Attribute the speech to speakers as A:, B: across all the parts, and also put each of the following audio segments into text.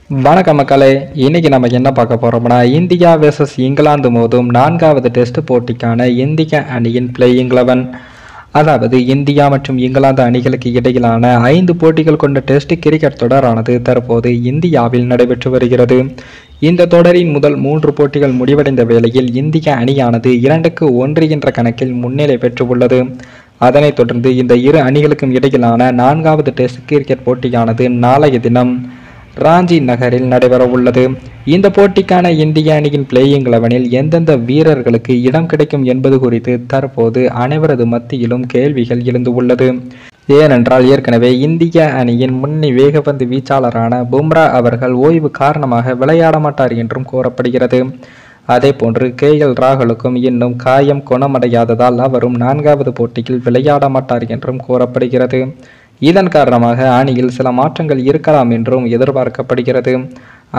A: வணக்கம் மக்களே. இன்னைக்கு நம்ம என்ன பார்க்க போறோம்னா, இந்தியா வெர்சஸ் இங்கிலாந்து மோதும் 4வது டெஸ்ட் போட்டிக்கான இந்திய அணியின் பிளேயிங் 11. அதாவது இந்தியா மற்றும் இங்கிலாந்து அணிகளுக்கு இடையிலான 5 போட்டிகள் கொண்ட டெஸ்ட் கிரிக்கெட் தொடரானது தற்போது இந்தியாவில் நடைபெற்று வருகிறது. இந்த தொடரின் முதல் 3 போட்டிகள் முடிவடைந்த வேளையில் இந்திய அணியானது 2-1 என்ற கணக்கில் முன்னிலை பெற்றுள்ளது. அதனைத் தொடர்ந்து இந்த இரு அணிகளுக்கும் இடையிலான 4வது டெஸ்ட் கிரிக்கெட் போட்டியானது நாளைய தினம் ராஞ்சி நகரில் நடைபெற உள்ளது. இந்த போட்டிக்கான இந்திய அணியின் பிளேயிங் 11இல் எந்தெந்த வீரர்களுக்கு இடம் கிடைக்கும் என்பது குறித்து தற்போது அனைவரது மத்தியிலும் கேள்விகள் எழுந்து உள்ளது. ஏனென்றால் ஏற்கனவே இந்திய அணியின் முன்னணி வேகப்பந்து வீச்சாளரான பும்ரா அவர்கள் ஓய்வு காரணமாக விளையாட மாட்டார் என்றும் கூறப்படுகிறது. அதேபோன்று KL ராகுலுக்கும் இன்னும் காயம் குணமடையாததால் அவரும் 4வது போட்டியில் விளையாட மாட்டார் என்றும் கூறப்படுகிறது. இதன் காரணமாக அணியில் சில மாற்றங்கள் இருக்கலாம் என்றும் எதிர்பார்க்கப்படுகிறது.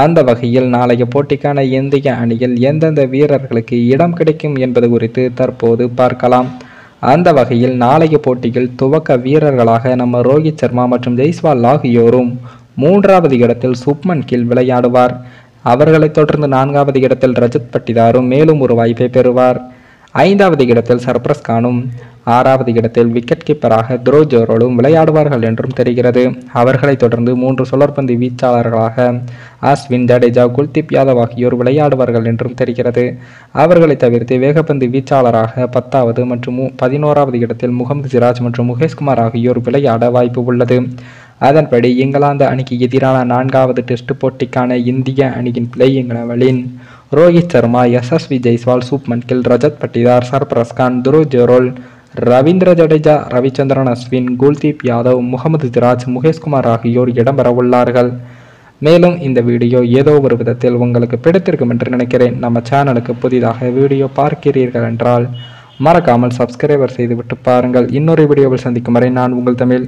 A: அந்த வகையில் நாளைய போட்டிக்கான இந்திய அணியில் எந்தெந்த வீரர்களுக்கு இடம் கிடைக்கும் என்பது குறித்து தற்போது பார்க்கலாம். அந்த வகையில் நாளைய போட்டியில் துவக்க வீரர்களாக நம்ம ரோஹித் சர்மா மற்றும் ஜெய்ஸ்வால் ஆகியோரும், 3வது இடத்தில் சுப்மன் கில் விளையாடுவார். அவர்களைத் தொடர்ந்து 4வது இடத்தில் ரஜத் பட்டிதாரும் மேலும் ஒரு வாய்ப்பை பெறுவார். 5வது இடத்தில் சர்பரஸ் கானும் 6வது இடத்தில் விக்கெட் கீப்பராக துருவ் ஜுரலும் விளையாடுவார்கள் என்றும் தெரிகிறது. அவர்களைத் தொடர்ந்து 3 சுழற்பந்து வீச்சாளர்களாக அஸ்வின், ஜடேஜா, குல்தீப் யாதவ் ஆகியோர் விளையாடுவார்கள் என்றும் தெரிகிறது. அவர்களை தவிர்த்து வேகப்பந்து வீச்சாளராக 10வது மற்றும் 11வது இடத்தில் முகமது சிராஜ் மற்றும் முகேஷ்குமார் ஆகியோர் விளையாட வாய்ப்பு உள்ளது. அதன்படி இங்கிலாந்து அணிக்கு எதிரான 4வது டெஸ்ட் போட்டிக்கான இந்திய அணியின் பிளேயிங் 11இல் ரோஹித் சர்மா, யசஸ்வி ஜெய்ஸ்வால், சுப்மன் கில், ரஜத் பட்டிதார், சர்பரஸ் கான், துருவ் ஜுரல், ரவீந்திர ஜடேஜா, ரவிச்சந்திரன் அஸ்வின், குல்தீப் யாதவ், முகமது சிராஜ், முகேஷ்குமார் ஆகியோர் இடம்பெற உள்ளார்கள். மேலும் இந்த வீடியோ ஏதோ ஒரு விதத்தில் உங்களுக்கு பிடித்திருக்கும் என்று நினைக்கிறேன். நம்ம சேனலுக்கு புதிதாக வீடியோ பார்க்கிறீர்கள் என்றால் மறக்காமல் சப்ஸ்கிரைபர் செய்துவிட்டு பாருங்கள். இன்னொரு வீடியோவில் சந்திக்கும் வரை நான் உங்கள் தமிழ்.